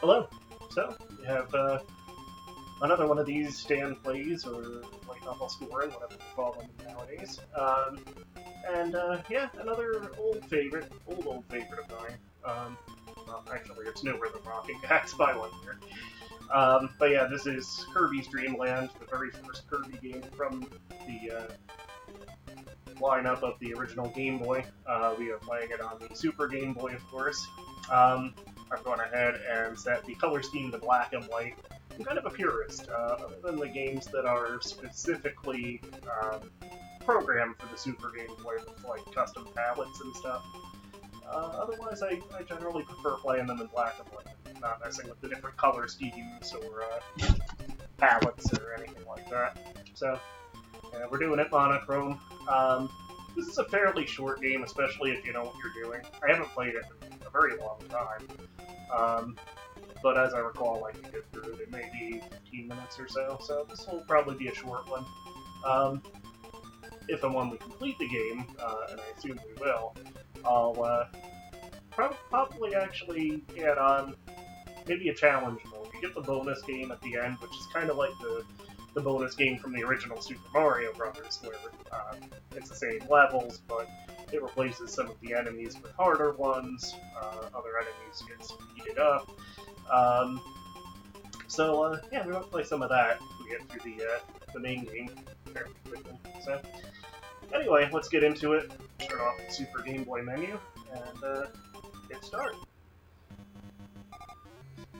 Hello. So, we have another one of these DanPlays, or light novel scoring, whatever you call them nowadays. Yeah, another old favorite of mine. Well, actually, it's newer than Rocking Hacks by 1 year. But yeah, this is Kirby's Dream Land, the very first Kirby game from the lineup of the original Game Boy. We are playing it on the Super Game Boy, of course. I've gone ahead and set the color scheme to black and white. I'm kind of a purist, other than the games that are specifically programmed for the Super Game Boy with like custom palettes and stuff. Otherwise, I generally prefer playing them in black and white, not messing with the different color schemes or palettes or anything like that. So, yeah, we're doing it monochrome. This is a fairly short game, especially if you know what you're doing. I haven't played it in a very long time, but as I recall, I can get through it in maybe 15 minutes or so, so this will probably be a short one. If and when we complete the game, and I assume we will, I'll probably actually add on maybe a challenge mode. You get the bonus game at the end, which is kind of like the bonus game from the original Super Mario Brothers, where it's the same levels, but it replaces some of the enemies with harder ones. Other enemies get speeded up. Yeah, we're going to play some of that if we get through the main game fairly quickly. So, anyway, let's get into it. Turn off the Super Game Boy menu and get started.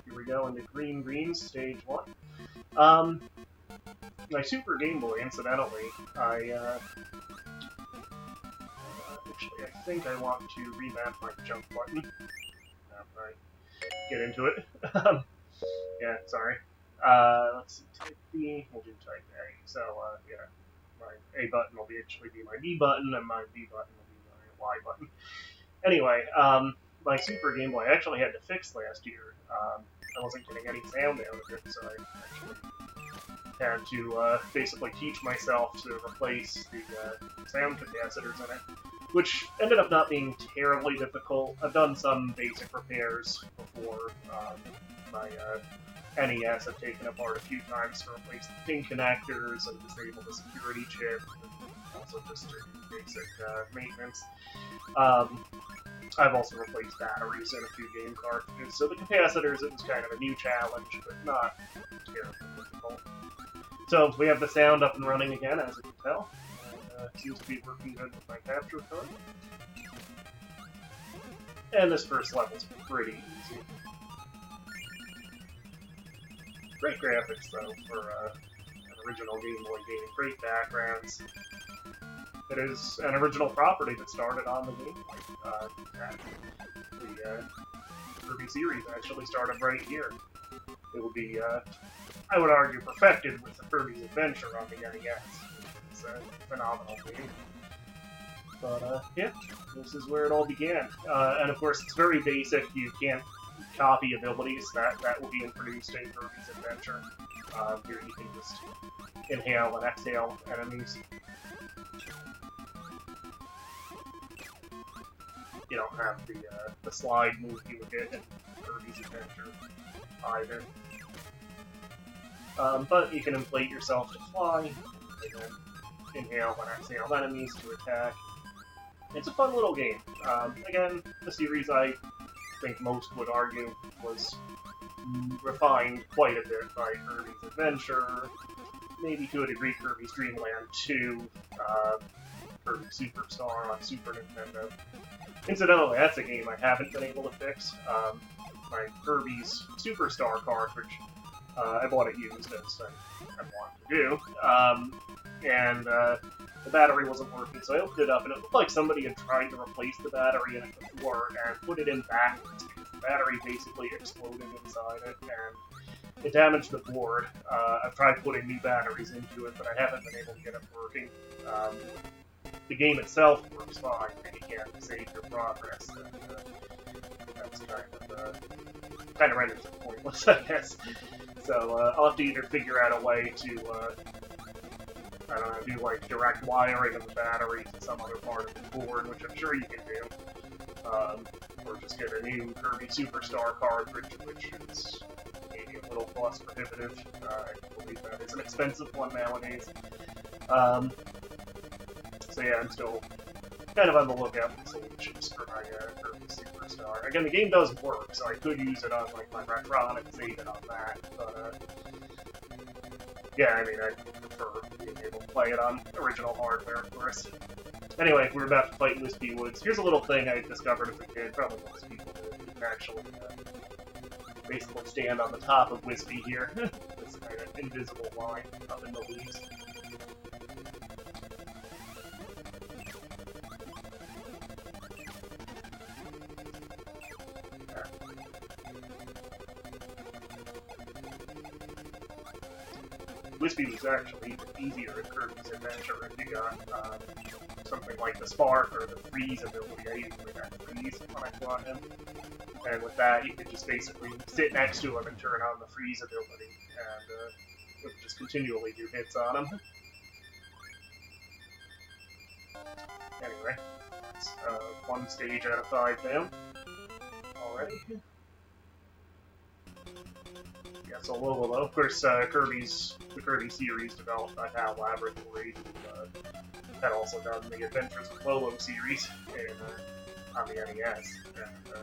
Here we go into Green, Stage 1. My Super Game Boy, incidentally, actually, I think I want to revamp my jump button. Alright, get into it. Yeah, sorry. Let's see, type B, we'll do type A. So, yeah, my A button will actually be my B button, and my B button will be my Y button. Anyway, my Super Game Boy I actually had to fix last year. I wasn't getting any sound out of it, so I actually had to basically teach myself to replace the sound capacitors in it, which ended up not being terribly difficult. I've done some basic repairs before. My NES I've taken apart a few times to replace the pin connectors and disable the security chip, and also just do basic maintenance. I've also replaced batteries in a few game cartridges, so the capacitors, it was kind of a new challenge, but not terribly difficult. So we have the sound up and running again, as you can tell. It seems to be working good with my capture card. And this first level's pretty easy. Great graphics, though, for an original Game Boy game. Great backgrounds. It is an original property that started on the Game Boy. The Kirby series actually started right here. It will be, I would argue, perfected with the Kirby's Adventure on the NES. It's a phenomenal game. But, yeah, this is where it all began. And of course, it's very basic. You can't copy abilities. That will be introduced in Kirby's Adventure. Here you can just inhale and exhale enemies. You don't have the slide move you would get in Kirby's Adventure either. But you can inflate yourself to fly, and then inhale and exhale enemies to attack. It's a fun little game. Again, the series I think most would argue was refined quite a bit by Kirby's Adventure, maybe to a degree Kirby's Dream Land 2, Kirby Superstar on Super Nintendo. Incidentally, that's a game I haven't been able to fix. My Kirby's Superstar cartridge, I bought it used, as I want to do, and the battery wasn't working, so I opened it up, and it looked like somebody had tried to replace the battery in it before and put it in backwards, because the battery basically exploded inside it, and it damaged the board. I've tried putting new batteries into it, but I haven't been able to get it working. The game itself works fine, and you can't save your progress, and that's kind of renders it pointless, I guess. So I'll have to either figure out a way to, I don't know, do like direct wiring of the battery to some other part of the board, which I'm sure you can do, or just get a new Kirby Superstar cartridge, which is maybe a little cost prohibitive. I believe that is an expensive one nowadays. So yeah, I'm still kind of on the lookout for solutions for my Kirby Superstar. Again, the game does work, so I could use it on like my Retron and save it on that, but yeah, I mean, I prefer being able to play it on original hardware, of course. Anyway, we're about to fight Wispy Woods. Here's a little thing I discovered as a kid, probably most people do. You can actually basically stand on the top of Wispy here. This kind of invisible line up in the leaves. Wispy was actually easier in Kirby's Adventure if you got something like the Spark or the Freeze ability. I usually got Freeze when I fought him. And with that, you could just basically sit next to him and turn on the Freeze ability, and it would just continually do hits on him. Anyway, it's 1 stage out of 5 down already. Yeah, so Lola, of course, the Kirby series developed by HAL Laboratory, had also done the Adventures of Lolo series on the NES. And,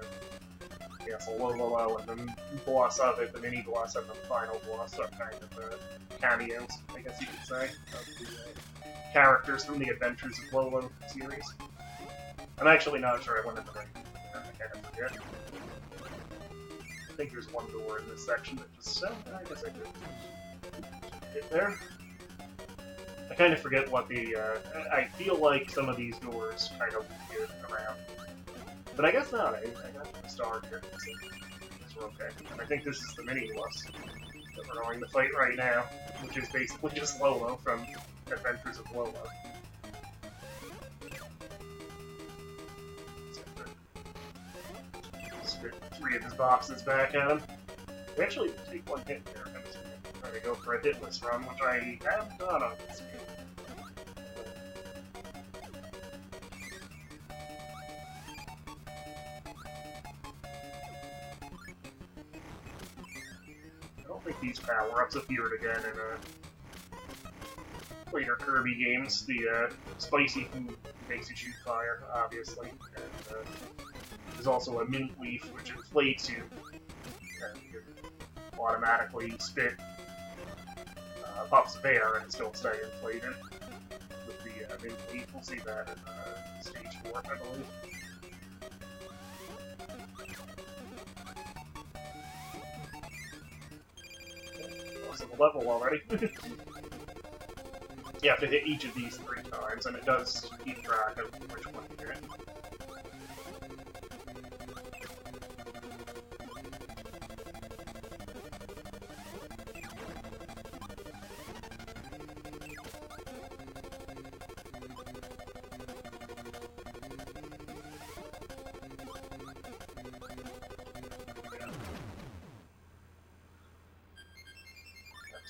yeah, so Lolo and the boss of it, the mini boss and the final boss are kind of cameos, I guess you could say, of the characters from the Adventures of Lolo series. I'm actually not sure I went into the I kind of forget. I think there's one door in this section that just... I guess I could get there. I kind of forget what the... I feel like some of these doors kind of get around. But I guess not. I got the star here. So we're okay. And I think this is the mini-boss that we're going to fight right now, which is basically just Lolo from Adventures of Lolo. Spit 3 of his boxes back at him. We actually take 1 hit there. I'm just going to go for a hitless run, which I have done on this game. I don't think these power-ups appeared again in later Kirby games. The spicy food makes you shoot fire, obviously. And there's also a mint leaf, which inflates you. And you can automatically spit puffs of air and still stay inflated with the mint leaf. We'll see that in stage 4, I believe. The level already. You have to hit each of these 3 times, and it does keep track of which one you hit.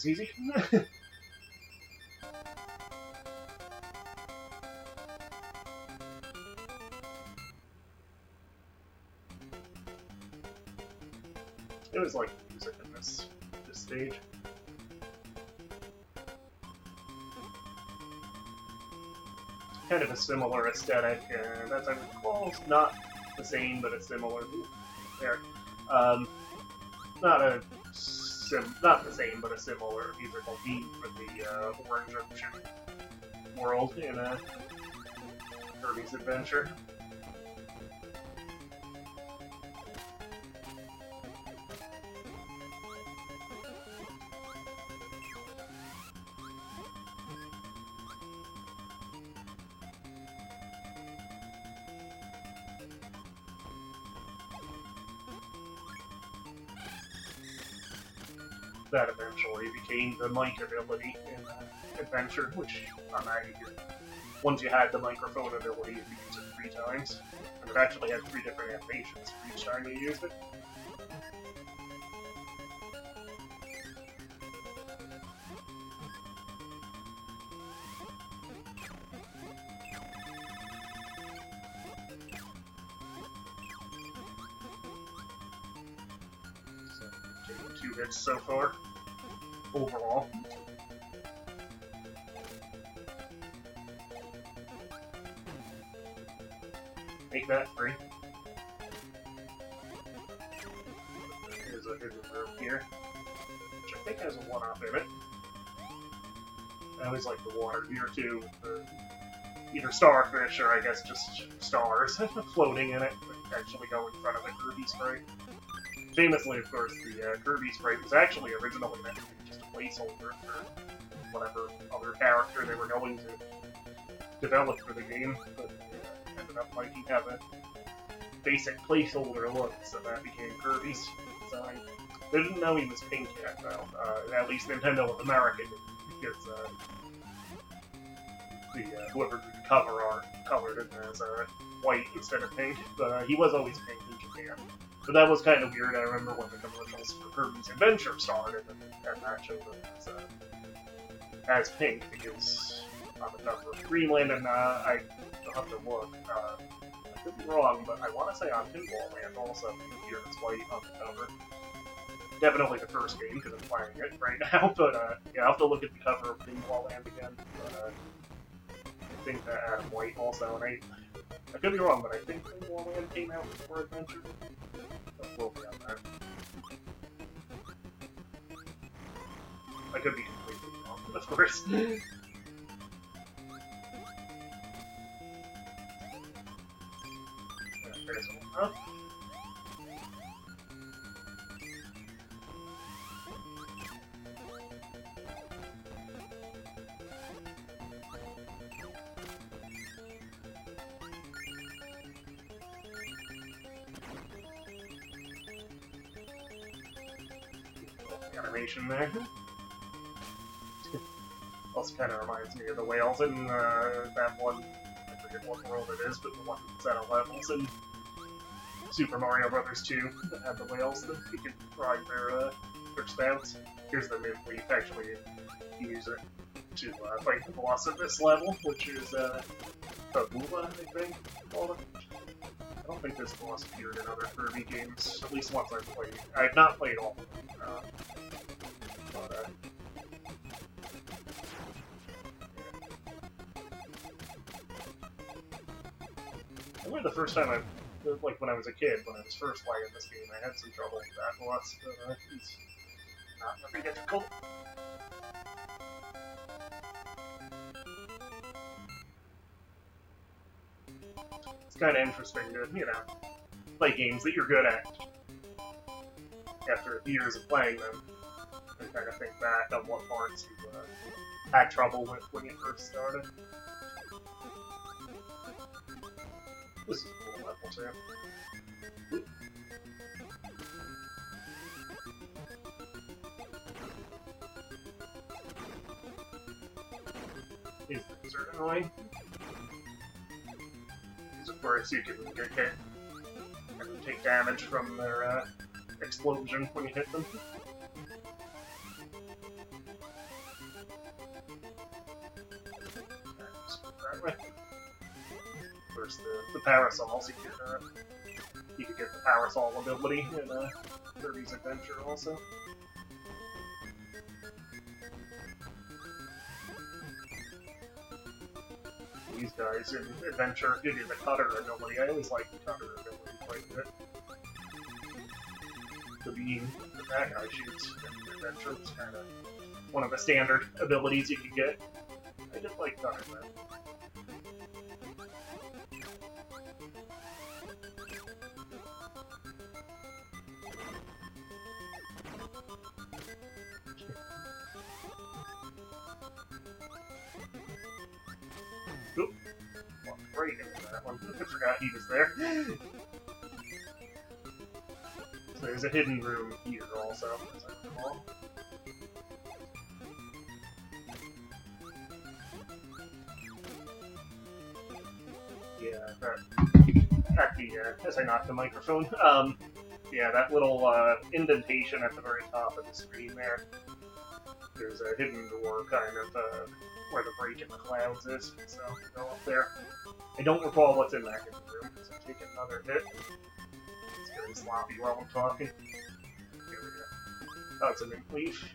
Easy. It was like music in this stage. Kind of a similar aesthetic, and as I recall, it's not the same, but it's similar. There, not the same, but a similar musical theme for the Orange Ocean world in Kirby's Adventure. That eventually became the mic ability in Adventure, which on that once you had the microphone ability, you could use it 3 times. And it actually had 3 different animations for each time you used it. Taking 2 hits so far, overall. Make that 3. There's a hidden room here, which I think has a 1-up in it. I always like the water here too, with either starfish or I guess just stars floating in it, but actually go in front of the Kirby sprite. Famously, of course, the Kirby sprite was actually originally meant to be just a placeholder for whatever other character they were going to develop for the game, but they ended up liking have a basic placeholder look, so that became Kirby's design. They didn't know he was pink yet, though. At least Nintendo of America didn't, because whoever did the cover art colored him as white instead of pink, but he was always pink in Japan. But that was kind of weird. I remember when the commercials for Kirby's Adventure started, and that showed him as pink, because on the cover of Greenland, and I'll have to look. I could be wrong, but I want to say on Pinball Land also, here it's white on the cover. Definitely the first game, because I'm playing it right now, but yeah, I'll have to look at the cover of Pinball Land again. But I think that Adam White also, and I could be wrong, but I think Pinball Land came out before Adventure. We'll be on that. I could be completely wrong, of course. There's one up. Animation there. Also kind of reminds me of the whales in that one, I forget what world it is, but the one set of levels in Super Mario Bros. 2 that had the whales that you could ride their spouts. Here's the move where you actually use it to fight the boss of this level, which is Babula, I think, called it. I don't think this boss appeared in other Kirby games, at least once I've played. I've not played all of them. I remember the first time like when I was a kid, when I was first playing this game, I had some trouble with that boss, but it's not very difficult. It's kind of interesting to, play games that you're good at after years of playing them, and kind of think back on what parts you had trouble with when you first started. This is a cool level too. These things are annoying. These, of course, you can get hit and take damage from their explosion when you hit them. That way. First, the parasols, you could get the parasol ability in Kirby's Adventure also. These guys in Adventure give you the cutter ability. I always like the cutter ability quite a bit. The beam that that guy shoots in Adventure is kind of one of the standard abilities you can get. I just like cutter though. Oop. Walked right into that one. I forgot he was there. So there's a hidden room here also, as I recall. Yeah, as I knocked the microphone, yeah, that little indentation at the very top of the screen there, there's a hidden door kind of where the break in the clouds is, so go up there. I don't recall what's in that hidden room, so take another hit. It's getting sloppy while I'm talking. Here we go. That's a mint leaf.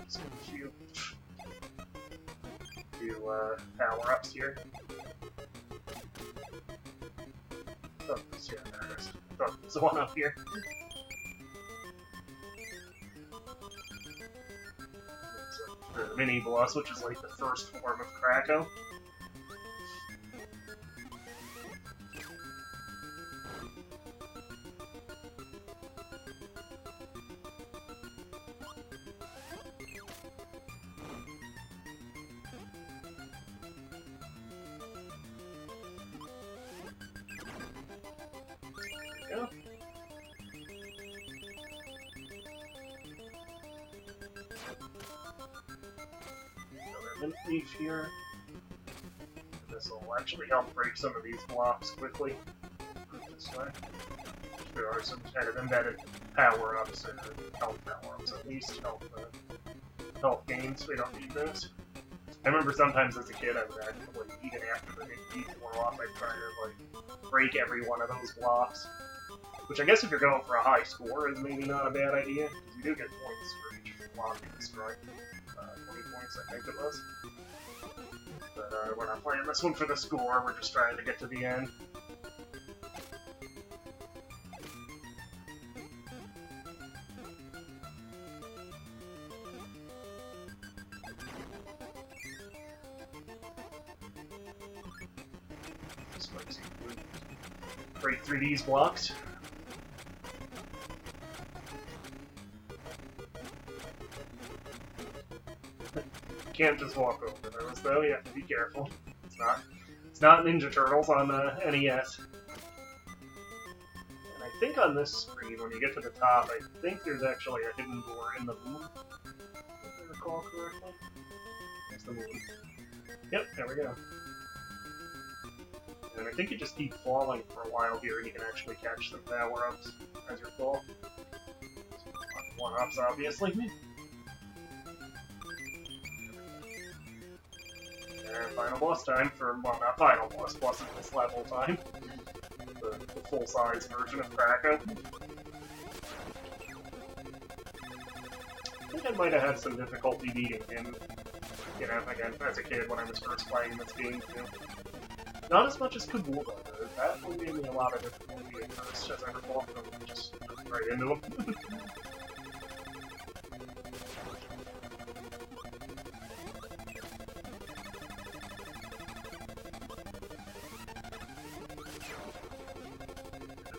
So here, few power-ups here. Oh, yeah, there it is. Oh, there's one up here. The mini boss, which is like the first form of Krakow. There we go. Leaf here. This will actually help break some of these blocks quickly. This way. There are some kind of embedded power-ups, or health power-ups at least, health gains. We don't need those. I remember sometimes as a kid I would actually, even after the beat wore off, I'd try to like break every one of those blocks. Which I guess if you're going for a high score is maybe not a bad idea, because you do get points for each block you destroy. 20 points, I think it was. But we're not playing this one for the score, we're just trying to get to the end. Just like to break through these blocks. Can't just walk over those, though. You have to be careful. It's not Ninja Turtles on NES. And I think on this screen, when you get to the top, I think there's actually a hidden door in the moon. If I recall correctly. There's the moon. Yep, there we go. And I think you just keep falling for a while here, and you can actually catch some power-ups as you fall. One-ups, obviously. And final boss time for, well, not final boss in this level time. The full-size version of Krakow. I think I might have had some difficulty beating him, you know, again, as a kid when I was first playing this game, too. Not as much as Kabula, though. That one gave me a lot of difficulty at first, as I recall, just right into him.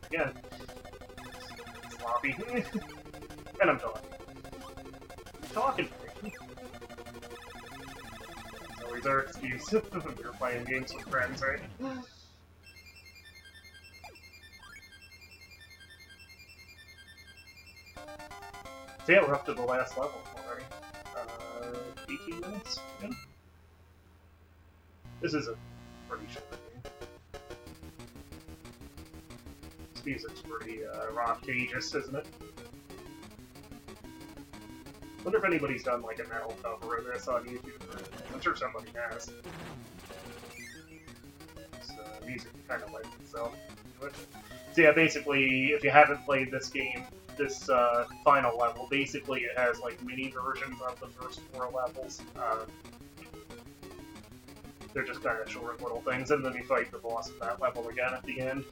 Again, sloppy. And I'm talking. I'm talking. It's always our excuse when you're playing games with friends, right? So yeah, we're up to the last level already. 18 minutes? Yeah. This is a pretty short game. This music's pretty rock-tageous, isn't it? I wonder if anybody's done like a metal cover of this on YouTube. I'm sure somebody has. This music kind of lends itself to it. So yeah, basically, if you haven't played this game, this final level, basically it has like mini versions of the first 4 levels. They're just kind of short little things, and then you fight the boss of that level again at the end.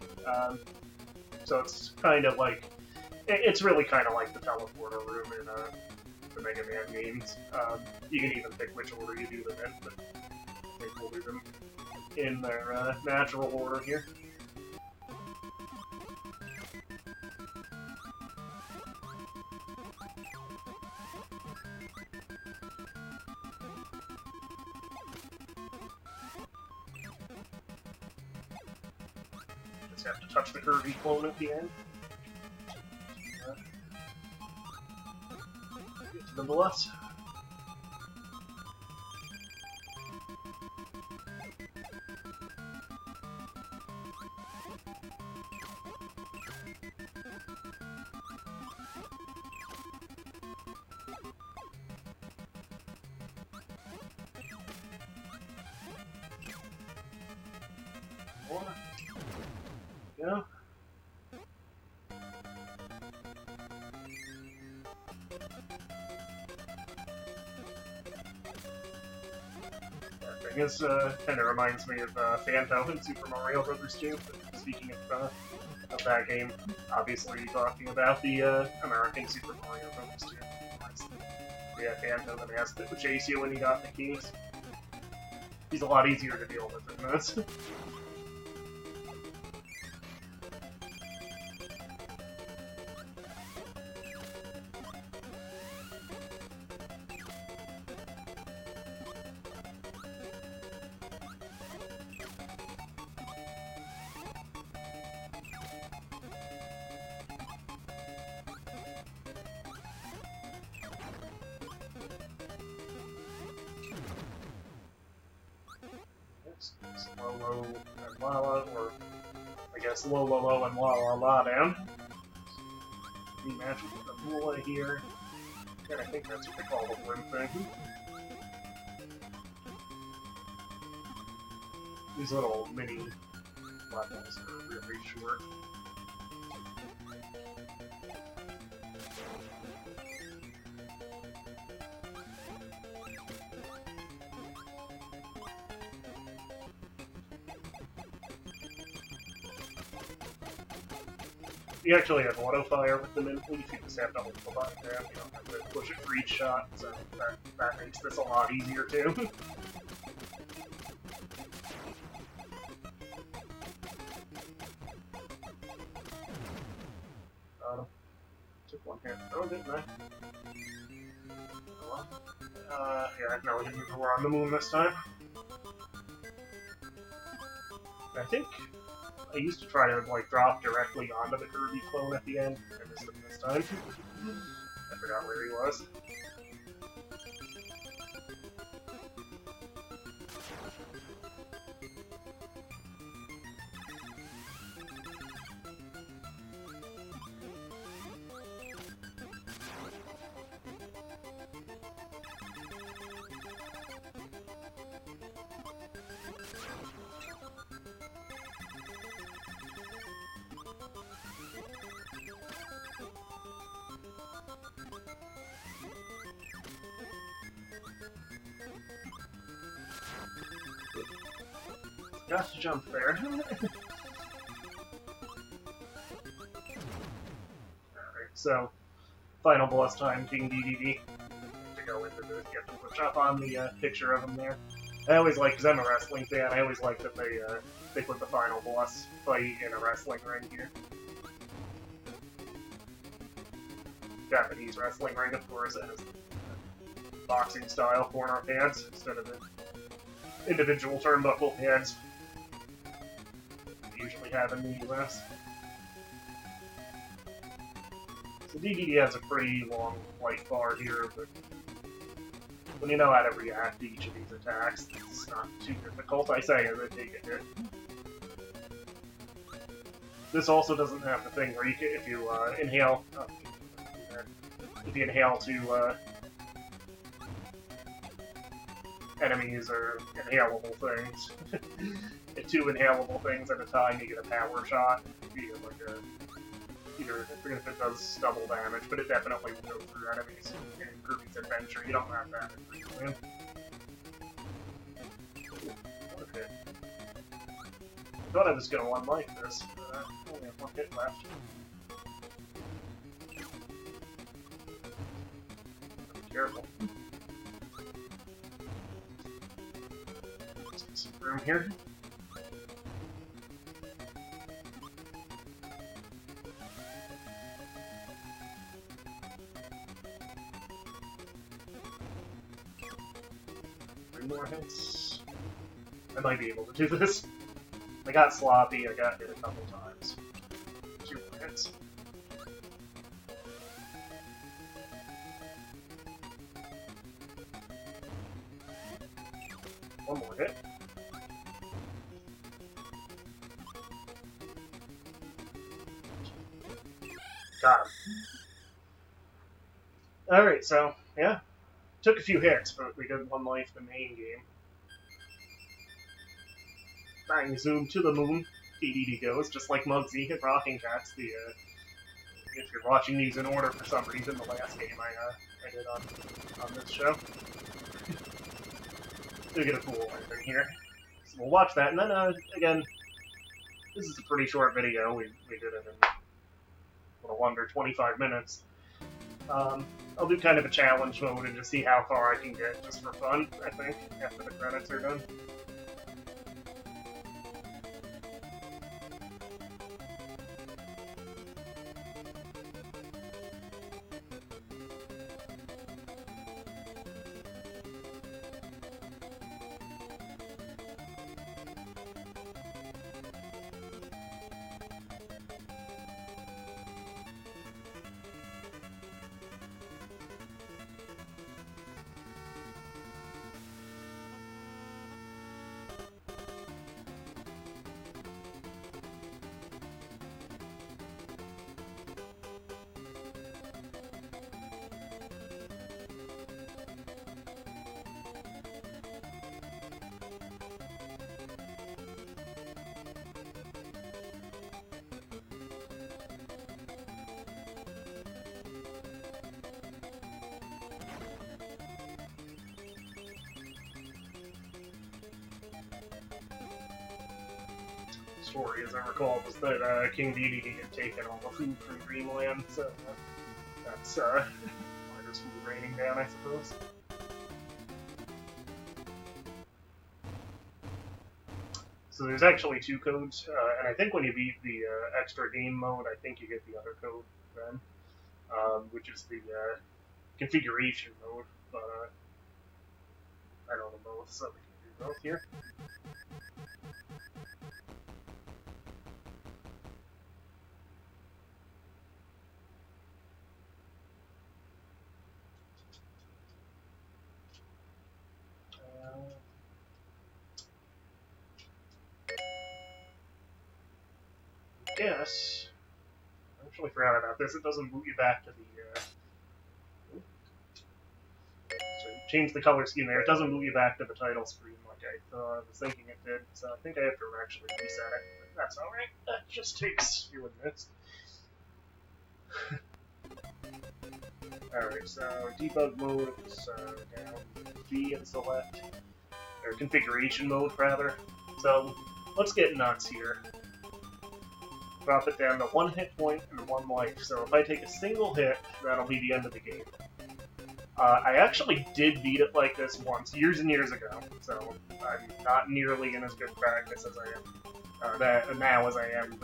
So it's kind of like, it's really kind of like the teleporter room in the Mega Man games. You can even pick which order you do them in, but I think we'll do them in their natural order here. Just have to touch the Kirby clone at the end. Get to the boss. Yeah. thing is, kind of reminds me of Phantom in Super Mario Bros. 2. But speaking of that game, obviously talking about the American Super Mario Bros. 2. Yeah, Phantom and Ask that would chase you when you got the keys. He's a lot easier to deal with than this. Lolo and Lala, or I guess Lolo and La down. Rematch with the Mula here. And I think that's what they call the blimp thing. These little mini levels are really short. You actually have auto fire with the Mint Leaf, you just have to hold the button down, you don't have to push it for each shot, so that makes this a lot easier too. Took one hit. Oh, didn't I? Oh, well. Yeah, no, we didn't even we're on the moon this time. I think I used to try to, like, drop directly onto the Kirby clone at the end. I missed it this time. I forgot where he was. Got to jump there. Alright, so final boss time, King DDD. To go into this, you have to push up on the picture of him there. I always like, because I'm a wrestling fan, I always like that they put the final boss fight in a wrestling ring here. Japanese wrestling ring, of course, and boxing style corner pads instead of the individual turnbuckle pads usually have in the US. So DDD has a pretty long flight bar here, but when you know how to react to each of these attacks, it's not too difficult. I say as I take a hit. This also doesn't have the thing where you can, if you inhale, if you inhale to enemies or inhalable things. Two inhalable things at a time, you get a power shot. You get like either I forget if it does double damage, but it definitely will go through enemies in Kirby's Adventure. You don't have that in Dreamland. Okay. I thought I was going to unlike this, but I only have one hit left. Be careful. Let's get some room here. More hits. I might be able to do this. I got sloppy, I got hit a couple times. 2 more hits. One more hit. Got him. Alright, so, yeah. Took a few hits, but we did one life the main game. Bang, zoom to the moon. DDD goes, just like Muggsy at Rocking Cats. The if you're watching these in order for some reason, the last game I did on this show. to get a cool ending here. So we'll watch that, and then, again, this is a pretty short video. We did it in a little under 25 minutes. I'll do kind of a challenge mode and just see how far I can get just for fun, I think, after the credits are done. Story, as I recall, was that King Dedede had taken all the food from Dreamland, so that's why there's food raining down, I suppose. So there's actually 2 codes, and I think when you beat the extra game mode, I think you get the other code then, which is the configuration mode, but I don't know both, so we can do both here. Yes. I actually forgot about this. It doesn't boot you back to the. So change the color scheme there. It doesn't boot you back to the title screen like I was thinking it did. So I think I have to actually reset it. But that's all right. That just takes a few minutes. All right. So debug mode is down V and select, or configuration mode rather. So let's get nuts here. Drop it down to 1 hit point and 1 life. So if I take a single hit, that'll be the end of the game. I actually did beat it like this once, years and years ago, so I'm not nearly in as good practice as I am now as I am.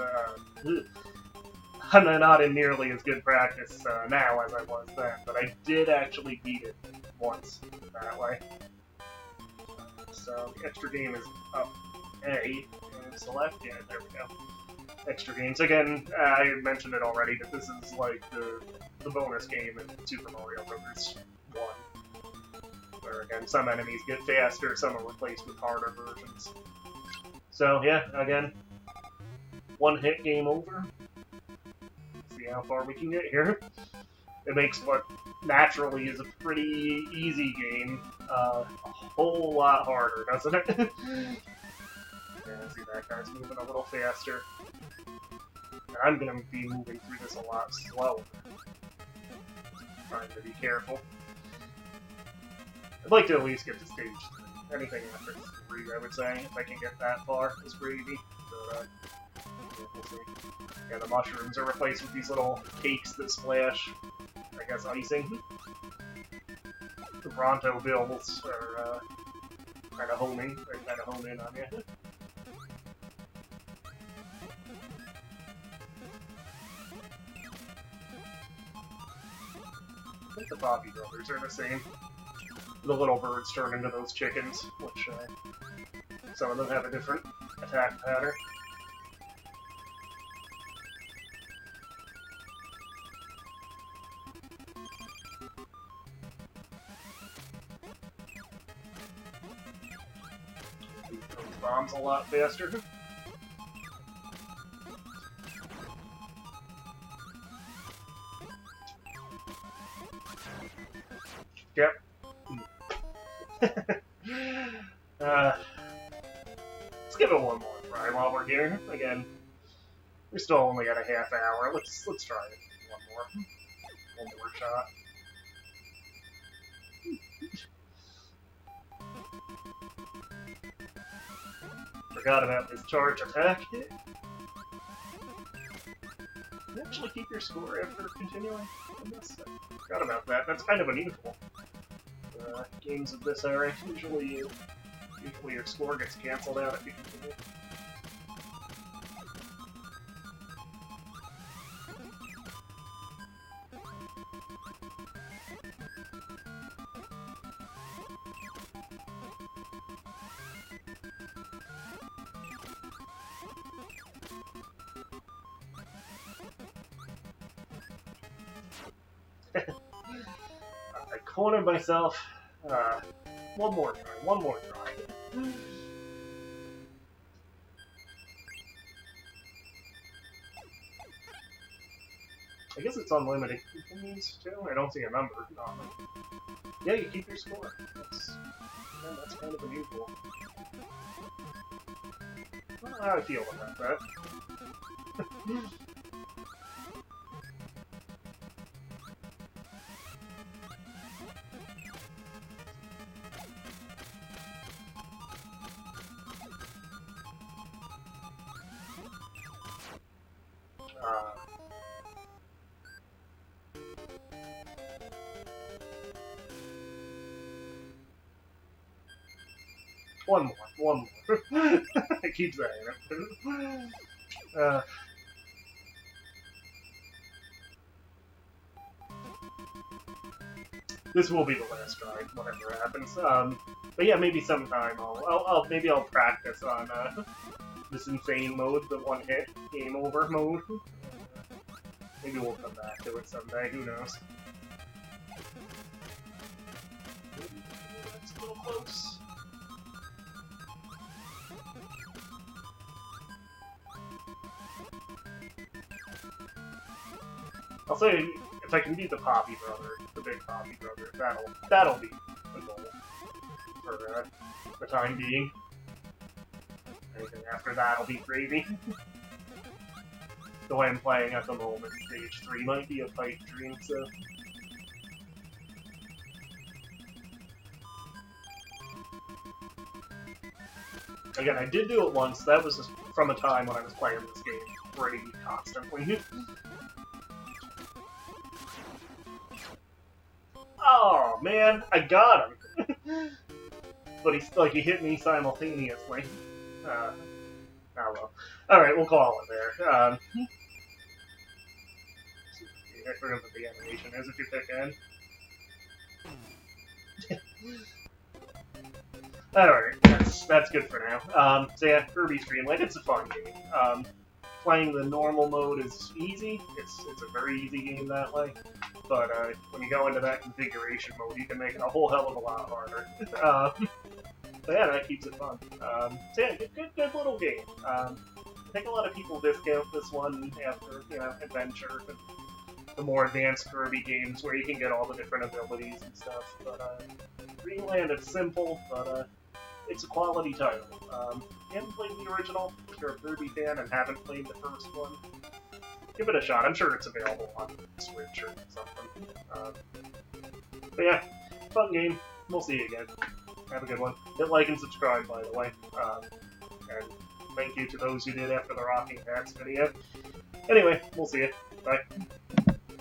I'm not in nearly as good practice now as I was then, but I did actually beat it once that way. So the extra game is up A, and select, yeah, there we go. Extra games. Again, I mentioned it already, but this is like the bonus game in Super Mario Bros. 1. Where, again, some enemies get faster, some are replaced with harder versions. So, yeah, again, 1 hit game over. See how far we can get here. It makes what naturally is a pretty easy game a whole lot harder, doesn't it? Yeah, see that guy's moving a little faster. And I'm going to be moving through this a lot slower. Trying to be careful. I'd like to at least get to stage 3. Anything after 3, I would say, if I can get that far, is gravy. But, yeah, we'll see. Yeah, the mushrooms are replaced with these little cakes that splash, I guess, icing. The Bronto bills are kind of homing. They kind of home in on you. I think the Poppy Brothers are the same. The little birds turn into those chickens, which some of them have a different attack pattern. Those bombs a lot faster. Yep. Let's give it one more try while we're here. Again, we're still only at a half hour. Let's try it one more shot. Forgot about this charge attack. You actually keep your score after continuing? I forgot about that. That's kind of unusual. Games of this era, usually your score gets cancelled out if you continue. I cornered myself. One more try. I guess it's unlimited continues too. I don't see a number. Yeah, you keep your score. That's kind of unusual. I don't know how I feel about that. One more. I keep saying it. This will be the last try, whatever happens. But yeah, maybe sometime maybe I'll practice on this insane mode, the one-hit game over mode. Maybe we'll come back to it someday. Who knows? It's a little close. I'll say, if I can beat the Poppy Brother, the big Poppy Brother, that'll be the goal for the time being. Anything after that'll be gravy. The way I'm playing at the moment, stage 3 might be a pipe dream, so... Again, I did do it once. That was just from a time when I was playing this game pretty constantly. Oh man, I got him! But he hit me simultaneously. Oh well. Alright, we'll call it there. I forgot what the animation is if you pick N. Alright, that's good for now. So yeah, Kirby's Dream Land, it's a fun game. Playing the normal mode is easy. It's a very easy game that way. But when you go into that configuration mode, you can make it a whole hell of a lot harder. But yeah, that keeps it fun. So yeah, good little game. I think a lot of people discount this one after, Adventure, and the more advanced Kirby games where you can get all the different abilities and stuff. But Dreamland, it's simple, but it's a quality title. If you haven't played the original, if you're a Kirby fan and haven't played the first one, give it a shot. I'm sure it's available on Switch or something. But yeah, fun game. We'll see you again. Have a good one. Hit like and subscribe, by the way. And thank you to those who did after the Rocking Hats video. Anyway, we'll see you. Bye.